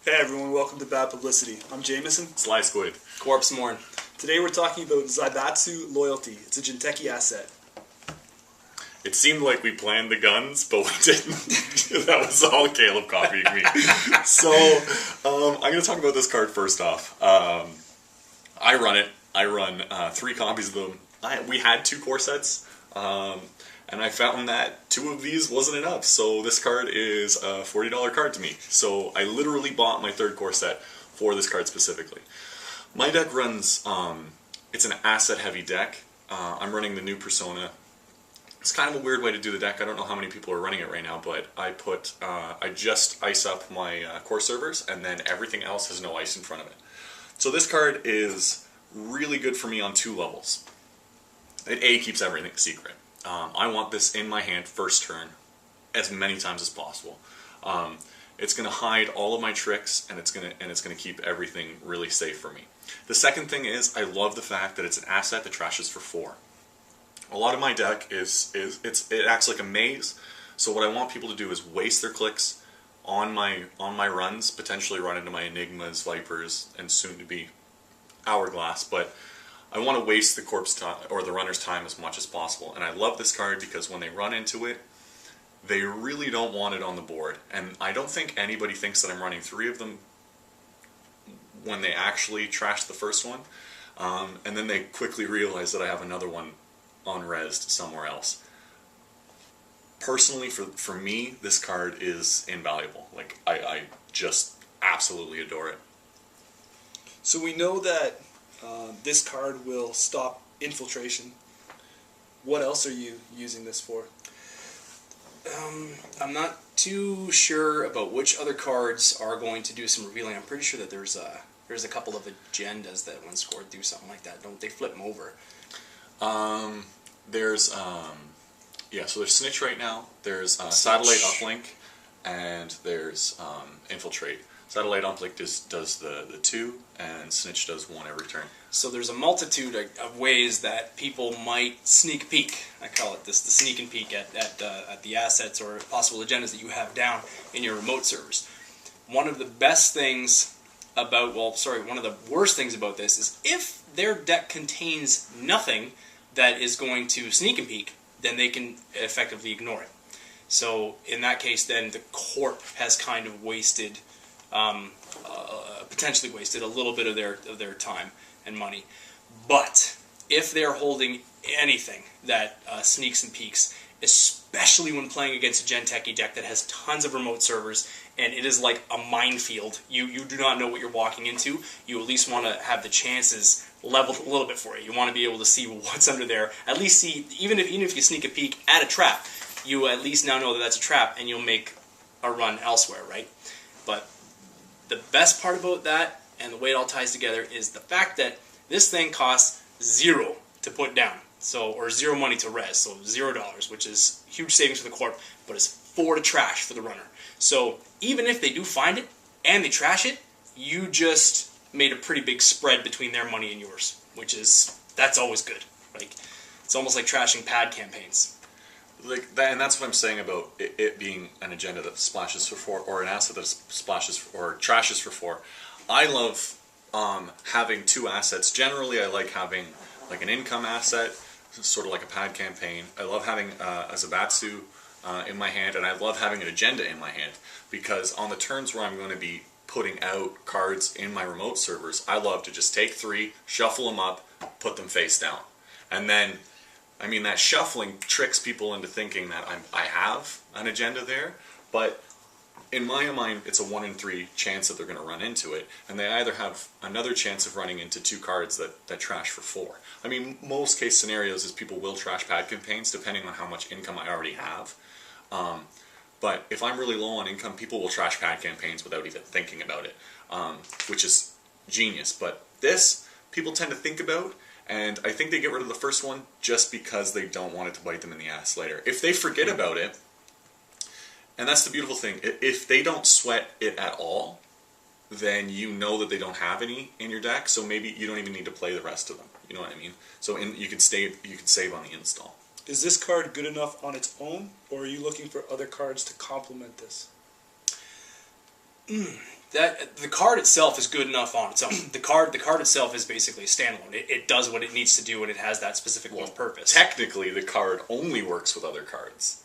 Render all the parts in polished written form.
Hey everyone, welcome to Bad Publicity. I'm Jameson. Sly Squid. Corpse Morn. Today we're talking about Zaibatsu Loyalty. It's a Jinteki Asset. It seemed like we planned the guns, but we didn't. That was all Caleb copying me. So, I'm going to talk about this card first off. I run it. I run 3 copies of them. We had 2 core sets, and I found that 2 of these wasn't enough. So this card is a $40 card to me. So I literally bought my 3rd core set for this card specifically. My deck runs, it's an asset-heavy deck. I'm running the new Persona. It's kind of a weird way to do the deck. I don't know how many people are running it right now, but I just ice up my core servers, and then everything else has no ice in front of it. So this card is really good for me on 2 levels. It keeps everything secret. I want this in my hand first turn as many times as possible. It's going to hide all of my tricks, and it's going to keep everything really safe for me. The second thing is I love the fact that it's an asset that trashes for 4. A lot of my deck it acts like a maze. So what I want people to do is waste their clicks on my runs, potentially run into my Enigmas, Vipers, and soon to be Hourglass, but I want to waste the corpse time or the runner's time as much as possible. And I love this card because when they run into it, they really don't want it on the board. And I don't think anybody thinks that I'm running 3 of them when they actually trash the first one. And then they quickly realize that I have another one unresed somewhere else. Personally, for me, this card is invaluable. Like, I just absolutely adore it. So we know that this card will stop infiltration. What else are you using this for? I'm not too sure about which other cards are going to do some revealing. I'm pretty sure that there's a couple of agendas that when scored do something like that. Don't they flip them over? There's so there's Snitch right now. There's Satellite Uplink, and there's Infiltrate. Satellite Uplink does the 2, and Snitch does 1 every turn. So there's a multitude of ways that people might sneak peek. I call it this, the sneak and peek at the assets or possible agendas that you have down in your remote servers. One of the best things about, one of the worst things about this is if their deck contains nothing that is going to sneak and peek, then they can effectively ignore it. So in that case, then the corp has kind of wasted, potentially wasted a little bit of their time and money. But if they're holding anything that sneaks and peeks, especially when playing against a Jinteki deck that has tons of remote servers, and it is like a minefield. You do not know what you're walking into. You at least want to have the chances leveled a little bit for you. You want to be able to see what's under there. At least see, even if you sneak a peek at a trap, you at least now know that that's a trap, and you'll make a run elsewhere, right? But the best part about that, and the way it all ties together, is the fact that this thing costs 0 to put down. So, or 0 money to res, so $0, which is huge savings for the corp, but it's 4 to trash for the runner. So even if they do find it and they trash it, you just made a pretty big spread between their money and yours, that's always good. Like, it's almost like trashing pad campaigns. Like that, and that's what I'm saying about it being an agenda that splashes for 4, or an asset that splashes or trashes for 4. I love having 2 assets. Generally, I like having like an income asset, sort of like a pad campaign. I love having a Zaibatsu in my hand, and I love having an agenda in my hand, because on the turns where I'm going to be putting out cards in my remote servers, I love to just take 3, shuffle them up, put them face down. And then, I mean, that shuffling tricks people into thinking that I have an agenda there, but in my mind, it's a 1 in 3 chance that they're going to run into it, and they either have another chance of running into 2 cards that trash for 4. I mean, most case scenarios is people will trash pad campaigns depending on how much income I already have. But if I'm really low on income, people will trash pad campaigns without even thinking about it, which is genius. But this, people tend to think about, and I think they get rid of the first one just because they don't want it to bite them in the ass later. If they forget about it, and that's the beautiful thing, if they don't sweat it at all, then you know that they don't have any in your deck, so maybe you don't even need to play the rest of them. You know what I mean? So you can save on the install. Is this card good enough on its own, or are you looking for other cards to complement this? That the card itself is good enough on its own. The card itself is basically a standalone. It does what it needs to do, and it has that specific one purpose. Technically, the card only works with other cards.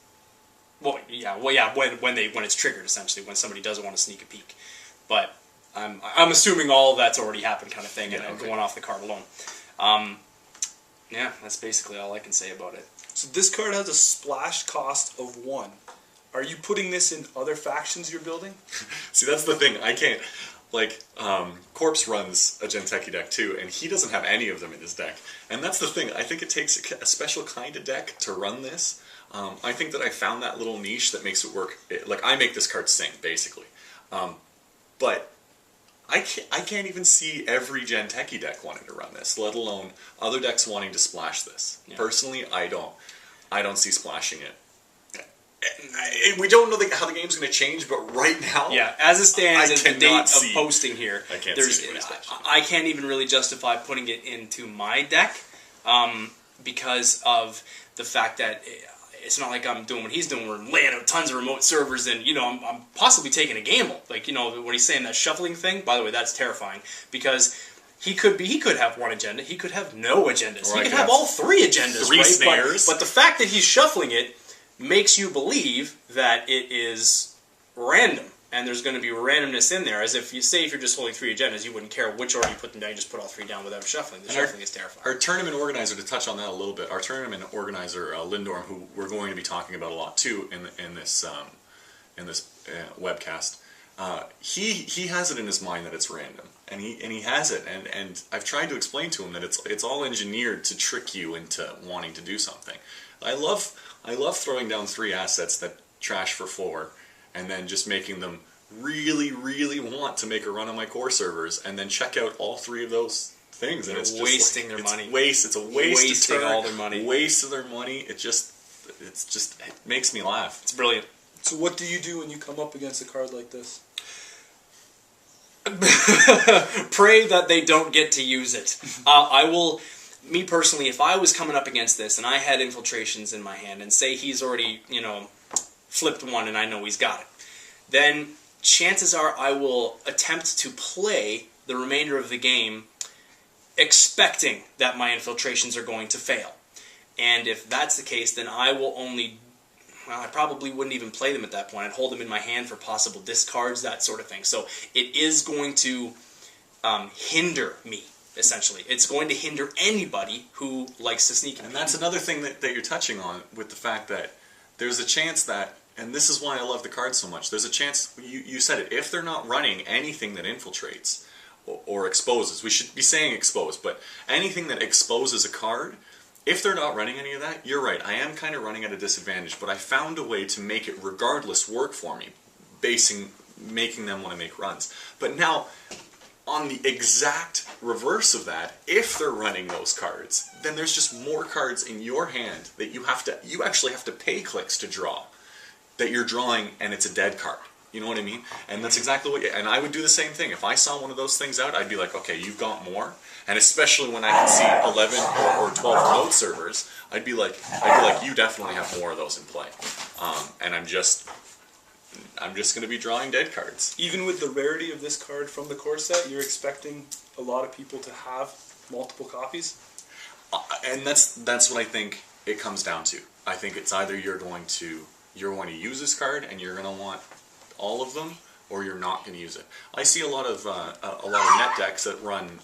Well, yeah. When it's triggered, essentially, when somebody does want to sneak a peek. But I'm assuming all of that's already happened, kind of thing, and going off the card alone. Yeah, that's basically all I can say about it. So this card has a splash cost of 1. Are you putting this in other factions you're building? See, that's the thing. I can't... Like, Corpse runs a Jinteki deck too, and he doesn't have any of them in his deck. And that's the thing. I think it takes a special kind of deck to run this. I think that I found that little niche that makes it work. Like, I make this card sing, basically. But I can't even see every Jinteki deck wanting to run this, let alone other decks wanting to splash this. Yeah. Personally, I don't see splashing it. We don't know how the game's going to change, but right now, yeah, as it stands, as the date of posting here, I can't even really justify putting it into my deck because of the fact that it's not like I'm doing what he's doing. We're laying out tons of remote servers, and I'm possibly taking a gamble. Like when he's saying that shuffling thing. By the way, that's terrifying because he could have one agenda. He could have no agendas. He could have all 3 agendas. 3 snares. But the fact that he's shuffling it makes you believe that it is random, and there's going to be randomness in there, as if you're just holding 3 agendas, you wouldn't care which order you put them down, you just put all 3 down without shuffling. The shuffling is terrifying. Our tournament organizer, to touch on that a little bit, our tournament organizer, Lindorm, who we're going to be talking about a lot too in this webcast, he has it in his mind that it's random, and he has it, and I've tried to explain to him that it's all engineered to trick you into wanting to do something. I love throwing down 3 assets that trash for 4, and then just making them really, really want to make a run on my core servers, and then check out all 3 of those things. And it's just wasting their money. It's a waste. Wasting all their money. Waste of their money. It makes me laugh. It's brilliant. So what do you do when you come up against a card like this? Pray that they don't get to use it. I will... Me personally, if I was coming up against this and I had infiltrations in my hand, and say he's already, flipped 1 and I know he's got it, then chances are I will attempt to play the remainder of the game expecting that my infiltrations are going to fail. And if that's the case, then I will only... Well, I probably wouldn't even play them at that point. I'd hold them in my hand for possible discards, that sort of thing. So it is going to hinder me. Essentially, it's going to hinder anybody who likes to sneak in. And that's another thing that you're touching on, with the fact that there's a chance that, and this is why I love the card so much, there's a chance, you said it, if they're not running anything that infiltrates or exposes, we should be saying expose, but anything that exposes a card, if they're not running any of that, you're right, I am kind of running at a disadvantage, but I found a way to make it regardless work for me, making them want to make runs. But now, on the exact reverse of that, if they're running those cards, then there's just more cards in your hand that you actually have to pay clicks to draw, that you're drawing, and it's a dead card. You know what I mean? And that's exactly and I would do the same thing. If I saw one of those things out, I'd be like, okay, you've got more. And especially when I can see 11 or 12 remote servers, I'd be like, you definitely have more of those in play. And I'm just going to be drawing dead cards. Even with the rarity of this card from the core set, you're expecting a lot of people to have multiple copies? And that's what I think it comes down to. I think it's either you're going to use this card and you're going to want all of them, or you're not going to use it. I see a lot of net decks that run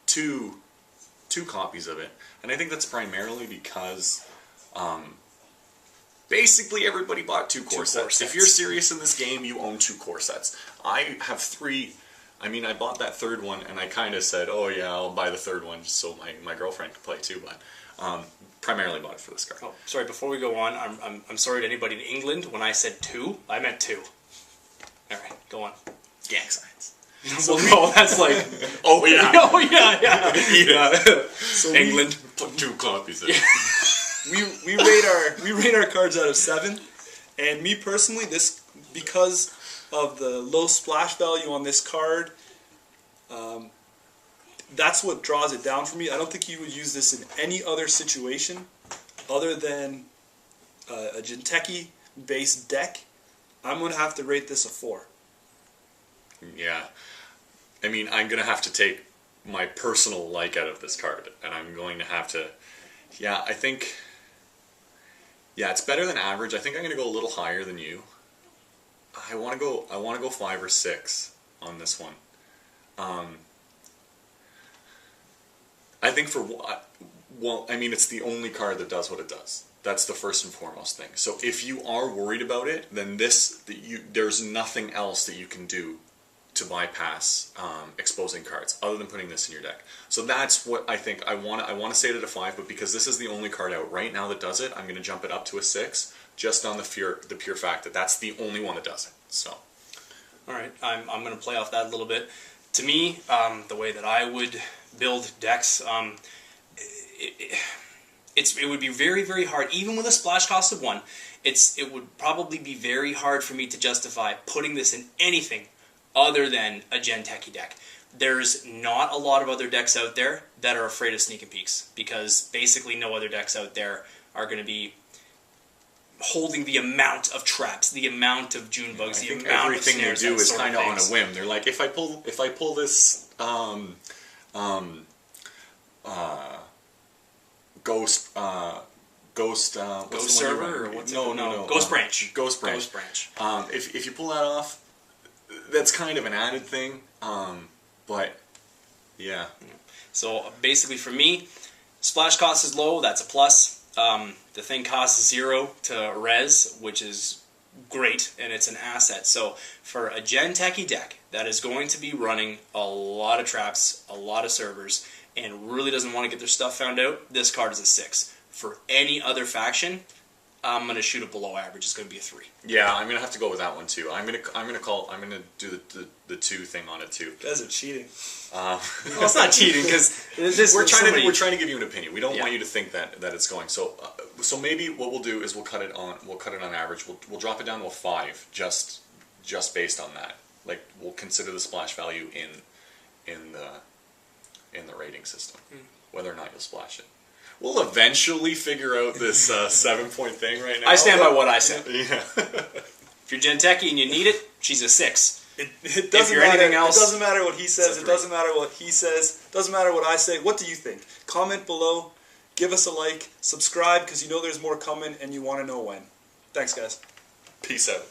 two copies of it, and I think that's primarily because basically everybody bought 2 core sets. If you're serious in this game, you own 2 core sets. I have 3. I mean, I bought that 3rd one, and I kind of said, oh yeah, I'll buy the 3rd one just so my girlfriend can play too, but primarily bought it for this card. Oh, sorry, before we go on, I'm sorry to anybody in England. When I said 2, I meant 2. Alright, go on. Gang signs. Well, no, that's like... oh yeah. Oh yeah. So England. Put 2 copies in. We rate our cards out of 7, and me personally, this, because of the low splash value on this card, that's what draws it down for me. I don't think you would use this in any other situation other than a Jinteki based deck. I'm going to have to rate this a 4. Yeah. I mean, I'm going to have to take my personal like out of this card, and I'm going to have to... Yeah, I think... Yeah, it's better than average. I think I'm going to go a little higher than you. I want to go 5 or 6 on this one. I think well, I mean, it's the only card that does what it does. That's the first and foremost thing. So if you are worried about it, then there's nothing else that you can do to bypass exposing cards other than putting this in your deck. So that's what I think. I want to say it at a 5, but because this is the only card out right now that does it, I'm going to jump it up to a 6, just on the pure fact that that's the only one that does it. So, all right, I'm going to play off that a little bit. To me, the way that I would build decks, it would be very, very hard, even with a splash cost of 1. It would probably be very hard for me to justify putting this in anything other than a Jinteki deck. There's not a lot of other decks out there that are afraid of sneak and peeks, because basically no other decks out there are going to be holding the amount of traps, the amount of June bugs, the amount everything of snares. they do is kind of on a whim. They're like, if I pull this ghost server, or what's no, Ghost Branch. Ghost Branch. If you pull that off, that's kind of an added thing. But yeah. So basically, for me, splash cost is low. That's a plus. The thing costs 0 to res, which is great, and it's an asset. So for a Jinteki deck that is going to be running a lot of traps, a lot of servers, and really doesn't want to get their stuff found out, this card is a 6. For any other faction, I'm going to shoot it below average. It's going to be a 3. Yeah, I'm gonna have to go with that one too. I'm gonna do the 2 thing on it too. You guys are cheating. Well, it's not cheating, because we're trying to give you an opinion. We don't want you to think that it's going. So maybe what we'll do is we'll cut it on average. We'll drop it down to a 5 just based on that. Like, we'll consider the splash value in the rating system, whether or not you'll splash it. We'll eventually figure out this 7-point thing right now. I stand by what I said. Yeah. If you're Jinteki and you need it, she's a 6. It doesn't matter. Anything else, it doesn't matter what he says. it's a It 3. doesn't matter what he says. It doesn't matter what I say. What do you think? Comment below. Give us a like. Subscribe, because you know there's more coming and you want to know when. Thanks, guys. Peace out.